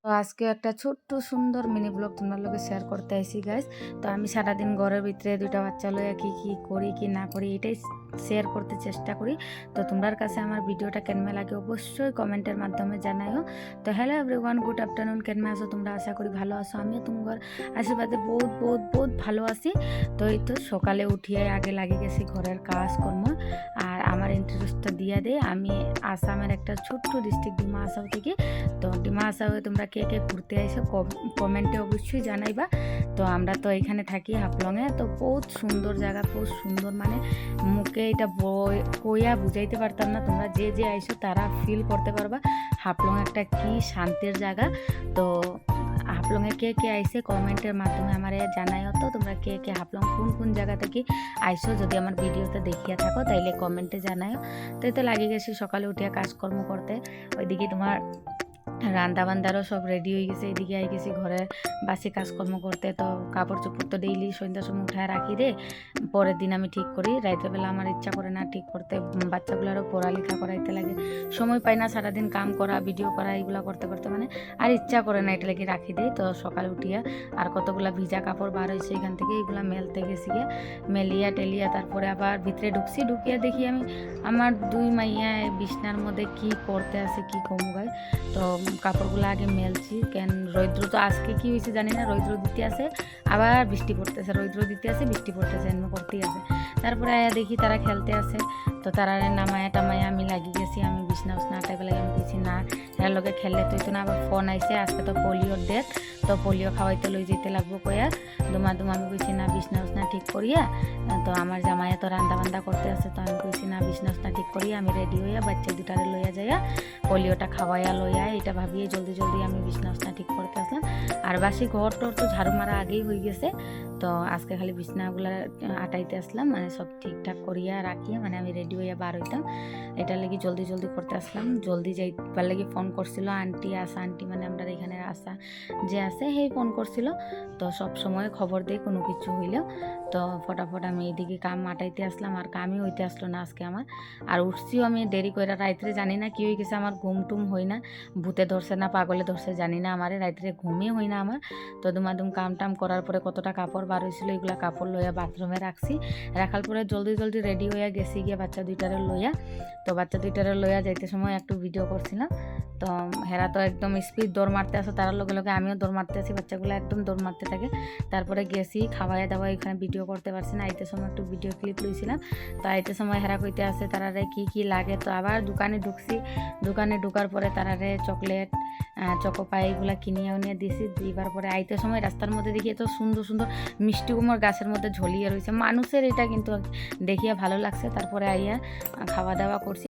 তো আজকে একটা ছোট্ট সুন্দর মিনি ব্লগ তোমার লগে শেয়ার করতে আইছি গাইস। তো আমি সারাদিন ঘরের ভিতরে দুইটা বাচ্চা লইয়া কি কি করি কি না করি এটাই শেয়ার করতে চেষ্টা করি। তো তোমার কাছে আমার ভিডিওটা কেমন লাগে অবশ্যই কমেন্টের মাধ্যমে জানাইও। তো হ্যালো এভরিওয়ান, গুড আফটারনুন। কেমন আছো তোমরা? আশা করি ভালো আছো। আমিও তোমার আশীর্বাদে বহুত বহুত বহুত ভালো আছি। তো এই তো সকালে উঠিয়ে আগে লাগিয়ে গেছি ঘরের কাজকর্ম। আর আমার ইন্টারেস্টটা দিয়ে দেয়, আমি আসামের একটা ছোট্ট ডিস্ট্রিক্ট ডিমা আসাম থেকে। তো ডিমা আসামে তোমরা কে কে ঘুরতে আইসো কমেন্টে অবশ্যই জানাইবা। তো আমরা তো এখানে থাকি হাফলংয়ে। তো বহুত সুন্দর জায়গা, বহুত সুন্দর, মানে মুখে এটা কইয়া বুঝাইতে পারতাম না। তোমরা যে যে আইসো তারা ফিল করতে পারবা হাফলং একটা কি শান্তির জায়গা। তো হাফলংয়ে কে কে আইসে কমেন্টের মাধ্যমে আমার জানাইও। তো তোমরা কে কে হাফলং কোন কোন জায়গা থেকে আইসো যদি আমার ভিডিওতে দেখিয়া থাকো তাইলে কমেন্টে জানাইও। তো এই তো লাগিয়ে গেছি সকালে উঠিয়া কাজকর্ম করতে। ওইদিকে তোমার রান্না বান্দারও সব রেডি হয়ে গেছে। এদিকে আই গেছি ঘরের বাসি কাজকর্ম করতে। তো কাপড় চোপড় তো ডেইলি সন্ধ্যার সময় উঠায় রাখি দে, পরের দিন আমি ঠিক করি। রাইতেবেলা আমার ইচ্ছা করে না ঠিক করতে, বাচ্চাগুলোরও পড়ালেখা করাইতে লাগে, সময় পাই না। সারাদিন কাম করা, ভিডিও করা, এগুলো করতে করতে মানে আর ইচ্ছা করে না, এটা লাগে রাখি দিই। তো সকালে উঠিয়া আর কতগুলা ভিজা কাপড় বার হয়েছে এখান থেকে, এগুলো মেলতে গেছি গিয়ে মেলিয়া টেলিয়া তারপরে আবার ভিতরে ঢুকিয়া দেখি আমি আমার দুই মাইয়া বিছনার মধ্যে কি করতে আছে কি কমু গায়। তো কাপড়গুলো আগে মেলছি, কেন রৌদ্র তো আজকে কি হয়েছে জানি না, রৌদ্র দিতে আছে আবার বৃষ্টি পড়তেছে, রৌদ্র দিতে আছে বৃষ্টি পড়তেছে, এমন করতেই আছে। তারপরে আয়া দেখি তারা খেলতে আছে। তো তারা নামায়া টামায়া আমি লাগিয়ে গেছি, আমি বিছনা উছনা আটাইবে লাগে। আমি গেছি না, এর লগে খেললে তুই তো না। আবার ফোন আইসে, আজকে তো পোলিওর ডেট, তো পোলিও খাওয়াইতে লই যেতে লাগবো কয়া দুমা আমি কইছি না বিছনা উছনা ঠিক করিয়া। তো আমার জামাইয়া তো রান্না বান্না করতে আছে। তো আমি কইছি না বিছনা উছনা ঠিক করিয়া আমি রেডি হইয়া বাচ্চা দুটারে লইয়া যাইয়া পোলিওটা খাওয়াইয়া লইয়া এটা ভাবিয়ে জলদি জলদি আমি বিছনা উছনা ঠিক করতে আসলাম। আর বাসি ঘর টর তো ঝাড়ু মারা আগেই হয়ে গেছে। তো আজকে খালি বিছনাগুলো আটাইতে আসলাম, মানে সব ঠিকঠাক করিয়া রাখিয়া মানে আমি রেডি হইয়া বার হইতাম। এটার লাগি জলদি জলদি করতে আসলাম। জলদি যাইবার লাগি ফোন করছিল আন্টি আসা, আন্টি মানে আমরা এখানে আসা যে আছে সেই ফোন করছিল। তো সব সময় খবর দেয় কোনো কিছু হইলেও। তো ফটাফট আমি এইদিকে কাম আটাইতে আসলাম, আর কামই হইতে আসলো না আজকে আমার। আর উঠছিও আমি দেরি করে রাত্রে, জানি না কি হয়ে গেছে আমার, ঘুম টুম হই না, ভূতে ধরছে না পাগলে ধরছে জানি না, আমার রাত্রে ঘুমই হই না আমার। তো দুমাদুম কাম টাম করার পরে কতটা কাপড় বার হয়েছিল এগুলা কাপড় লইয়া বাথরুমে রাখছি। রাখার পরে জলদি জলদি রেডি হইয়া গেছি গিয়ে বাচ্চা দুইটারে লইয়া। তো বাচ্চা দুইটারে লইয়া যাইতে সময় একটু ভিডিও করছিলাম। তো হেরা তো একদম স্পিড দৌড় মারতে আসো, তার লগে লগে আমিও দৌড় মারতে আসি, বাচ্চাগুলো একদম দৌড় মারতে থাকে। তারপরে গেছি খাওয়াইয়া দাওয়া, এখানে ভিডিও করতে পারছি না। আইতে সময় একটু ভিডিও ক্লিপ লইছিলাম। তো আইতে সময় হেরা কইতে আসে তারারে কি কি লাগে। তো আবার দোকানে ঢুকছি, দোকানে ঢুকার পরে তারারে চকলেট চকো পাই এগুলা কিনিয়ে উনিয়ে দিছি। দিবার পরে আইতে সময় রাস্তার মধ্যে দেখি এত সুন্দর সুন্দর মিষ্টি কুমড় গাছের মধ্যে ঝলিয়ে রয়েছে, মানুষের এটা কিন্তু দেখিয়া ভালো লাগছে। তারপরে আইয়া খাওয়া দাওয়া করছি।